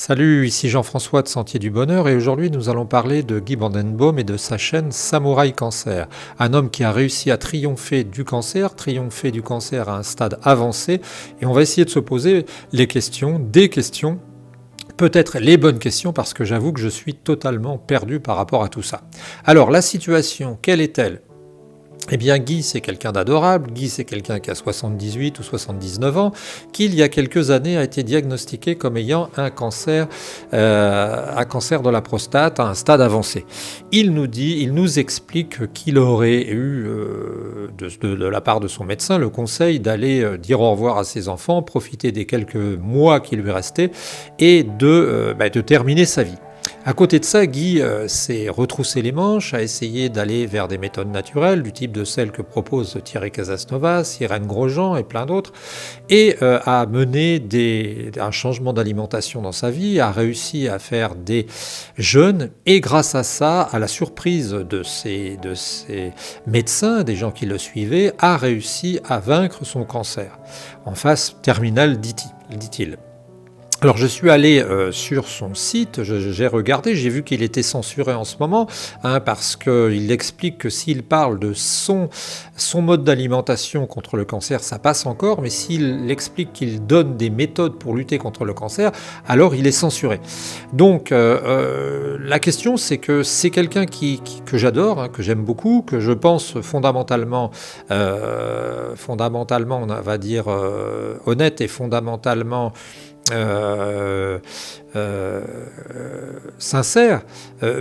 Salut, ici Jean-François de Sentier du Bonheur et aujourd'hui nous allons parler de Guy Bandenbaum et de sa chaîne Samouraï Cancer. Un homme qui a réussi à triompher du cancer à un stade avancé et on va essayer de se poser des questions, peut-être les bonnes questions parce que j'avoue que je suis totalement perdu par rapport à tout ça. Alors la situation, quelle est-elle ? Eh bien, Guy, c'est quelqu'un d'adorable. Guy, c'est quelqu'un qui a 78 ou 79 ans, qui, il y a quelques années, a été diagnostiqué comme ayant un cancer de la prostate à un stade avancé. Il nous explique qu'il aurait eu, de la part de son médecin, le conseil d'aller dire au revoir à ses enfants, profiter des quelques mois qui lui restaient et de terminer sa vie. À côté de ça, Guy s'est retroussé les manches, a essayé d'aller vers des méthodes naturelles, du type de celles que proposent Thierry Casasnovas, Irène Grosjean et plein d'autres, et a mené un changement d'alimentation dans sa vie, a réussi à faire des jeûnes, et grâce à ça, à la surprise de ses médecins, des gens qui le suivaient, a réussi à vaincre son cancer, en phase terminale, dit-il. Alors je suis allé sur son site, j'ai regardé, j'ai vu qu'il était censuré en ce moment, parce qu'il explique que s'il parle de son mode d'alimentation contre le cancer, ça passe encore, mais s'il explique qu'il donne des méthodes pour lutter contre le cancer, alors il est censuré. Donc la question c'est que c'est quelqu'un que j'adore, que j'aime beaucoup, que je pense fondamentalement on va dire honnête et fondamentalement sincère,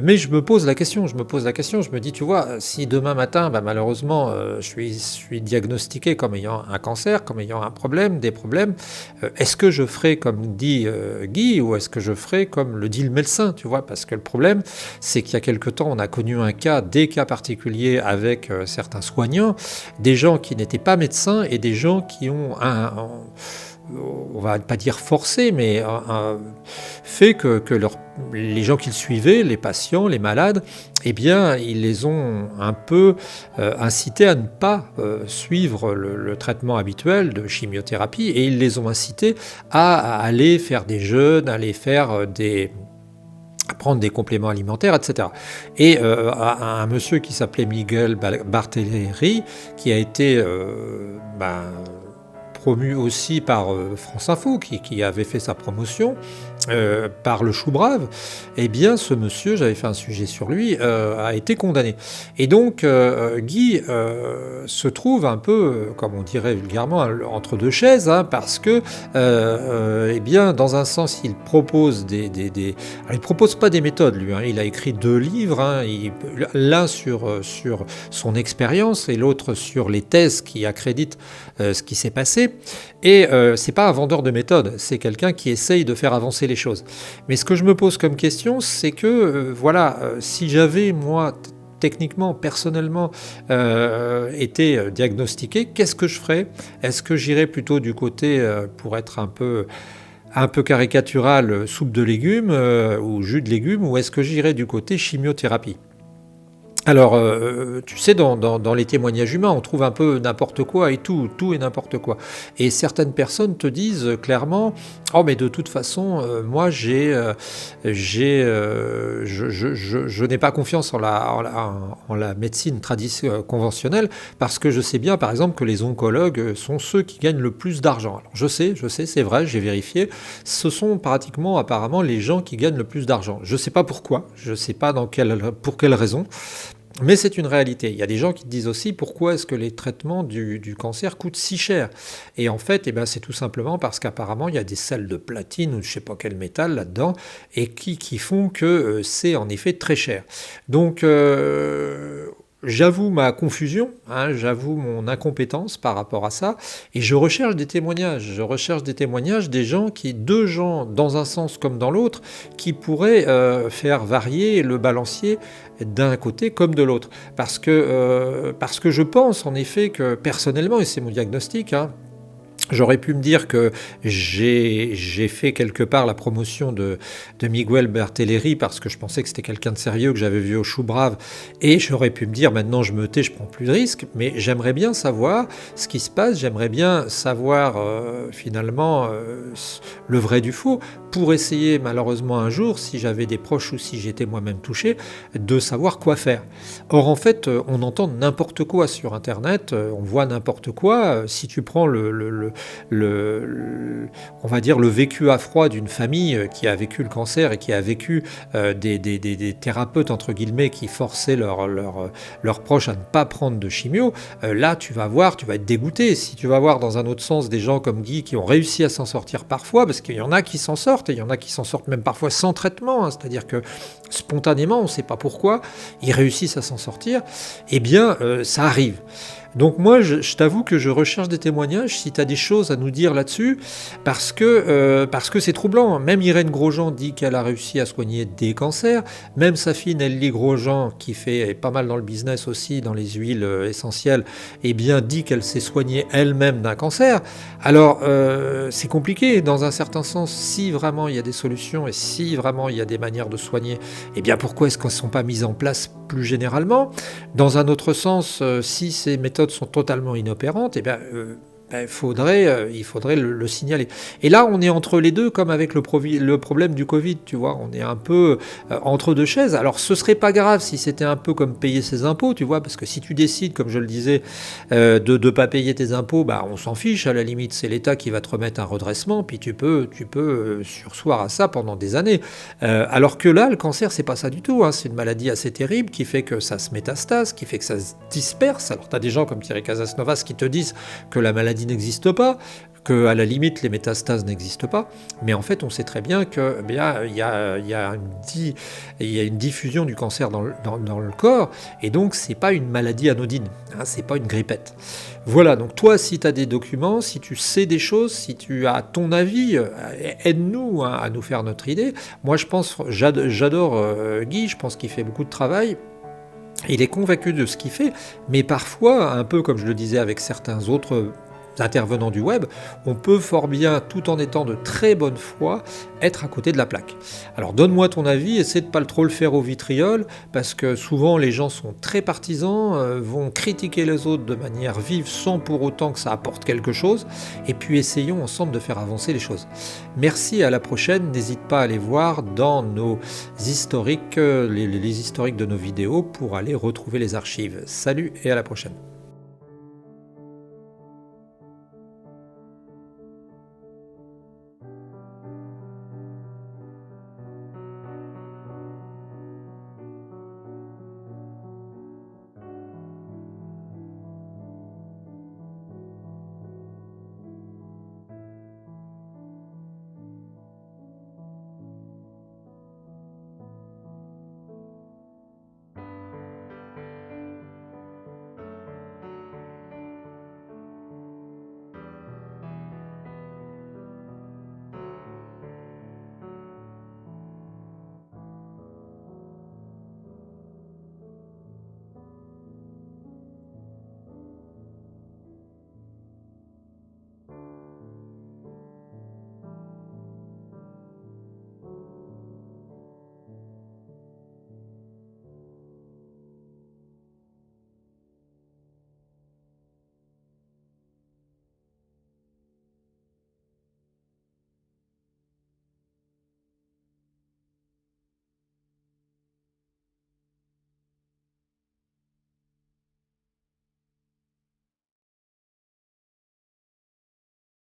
mais je me pose la question, je me dis, tu vois, si demain matin, malheureusement, je suis diagnostiqué comme ayant un cancer, comme ayant des problèmes, est-ce que je ferai comme dit Guy, ou est-ce que je ferai comme le dit le médecin, tu vois, parce que le problème, c'est qu'il y a quelque temps, on a connu des cas particuliers avec certains soignants, des gens qui n'étaient pas médecins et des gens qui ont on va pas dire forcé, mais fait que les gens qu'ils suivaient, les patients, les malades, eh bien, ils les ont un peu incités à ne pas suivre le traitement habituel de chimiothérapie, et ils les ont incités à aller faire des jeûnes, à aller faire à prendre des compléments alimentaires, etc. Et un monsieur qui s'appelait Miguel Barthéléry, qui a été promu aussi par France Info, qui avait fait sa promotion, par le Chou Brave, eh bien ce monsieur, j'avais fait un sujet sur lui, a été condamné. Et donc Guy se trouve un peu, comme on dirait vulgairement, entre deux chaises, parce que eh bien, dans un sens, il propose Alors, il propose pas des méthodes, lui, il a écrit 2 livres, l'un sur son expérience et l'autre sur les thèses qui accréditent ce qui s'est passé. Et c'est pas un vendeur de méthodes, c'est quelqu'un qui essaye de faire avancer les choses. Mais ce que je me pose comme question, c'est que si j'avais moi techniquement, personnellement, été diagnostiqué, qu'est-ce que je ferais ? Est-ce que j'irais plutôt du côté, pour être un peu caricatural, soupe de légumes ou jus de légumes, ou est-ce que j'irais du côté chimiothérapie ? Alors, tu sais, dans les témoignages humains, on trouve un peu n'importe quoi et tout et n'importe quoi. Et certaines personnes te disent clairement, oh mais de toute façon, moi je n'ai pas confiance en la médecine conventionnelle, parce que je sais bien, par exemple, que les oncologues sont ceux qui gagnent le plus d'argent. Alors, je sais, c'est vrai, j'ai vérifié. Ce sont pratiquement, apparemment, les gens qui gagnent le plus d'argent. Je ne sais pas pourquoi, je ne sais pas pour quelle raison. Mais c'est une réalité. Il y a des gens qui te disent aussi pourquoi est-ce que les traitements du cancer coûtent si cher. Et en fait, c'est tout simplement parce qu'apparemment, il y a des sels de platine ou je ne sais pas quel métal là-dedans, et qui font que c'est en effet très cher. Donc, j'avoue ma confusion, j'avoue mon incompétence par rapport à ça, et je recherche des témoignages. Deux gens dans un sens comme dans l'autre, qui pourraient faire varier le balancier d'un côté comme de l'autre. Parce que je pense en effet que personnellement, et c'est mon diagnostic, J'aurais pu me dire que j'ai fait quelque part la promotion de Miguel Bertelleri parce que je pensais que c'était quelqu'un de sérieux que j'avais vu au Chou Brave, et j'aurais pu me dire maintenant je me tais, je prends plus de risques, mais j'aimerais bien savoir ce qui se passe, j'aimerais bien savoir finalement le vrai du faux pour essayer malheureusement un jour, si j'avais des proches ou si j'étais moi-même touché, de savoir quoi faire. Or en fait on entend n'importe quoi sur internet, on voit n'importe quoi, si tu prends on va dire le vécu à froid d'une famille qui a vécu le cancer et qui a vécu des thérapeutes entre guillemets qui forçaient leurs proches à ne pas prendre de chimio, là tu vas voir, tu vas être dégoûté. Si tu vas voir dans un autre sens des gens comme Guy qui ont réussi à s'en sortir parfois, parce qu'il y en a qui s'en sortent, et il y en a qui s'en sortent même parfois sans traitement, hein, c'est-à-dire que spontanément, on ne sait pas pourquoi, ils réussissent à s'en sortir, eh bien ça arrive. Donc moi, je t'avoue que je recherche des témoignages, si tu as des choses à nous dire là-dessus, parce que c'est troublant. Même Irène Grosjean dit qu'elle a réussi à soigner des cancers, même sa fille Nelly Grosjean, qui est pas mal dans le business aussi, dans les huiles essentielles, eh bien dit qu'elle s'est soignée elle-même d'un cancer. Alors, c'est compliqué, dans un certain sens, si vraiment il y a des solutions, et si vraiment il y a des manières de soigner, eh bien pourquoi est-ce qu'elles ne sont pas mises en place plus généralement? Dans un autre sens, si ces méthodes sont totalement inopérantes, eh bien, il faudrait le signaler. Et là, on est entre les deux, comme avec le problème du Covid, tu vois, on est un peu entre deux chaises. Alors, ce serait pas grave si c'était un peu comme payer ses impôts, tu vois, parce que si tu décides, comme je le disais, de ne pas payer tes impôts, bah, on s'en fiche, à la limite, c'est l'État qui va te remettre un redressement, puis tu peux surseoir à ça pendant des années. Alors que là, le cancer, c'est pas ça du tout, hein. C'est une maladie assez terrible qui fait que ça se métastase, qui fait que ça se disperse. Alors, tu as des gens comme Thierry Casasnovas qui te disent que la maladie n'existe pas, que à la limite les métastases n'existent pas, mais en fait on sait très bien que il y a une diffusion du cancer dans le corps, et donc c'est pas une maladie anodine, hein, c'est pas une grippette. Voilà, donc toi si tu as des documents, si tu sais des choses, si tu as ton avis, aide-nous hein, à nous faire notre idée. Moi je pense, j'adore Guy, je pense qu'il fait beaucoup de travail. Il est convaincu de ce qu'il fait, mais parfois, un peu comme je le disais avec certains autres intervenants du web, on peut fort bien, tout en étant de très bonne foi, être à côté de la plaque. Alors donne-moi ton avis, essaie de pas trop le faire au vitriol, parce que souvent les gens sont très partisans, vont critiquer les autres de manière vive sans pour autant que ça apporte quelque chose, et puis essayons ensemble de faire avancer les choses. Merci, à la prochaine, n'hésite pas à aller voir dans nos historiques, les historiques de nos vidéos pour aller retrouver les archives. Salut et à la prochaine.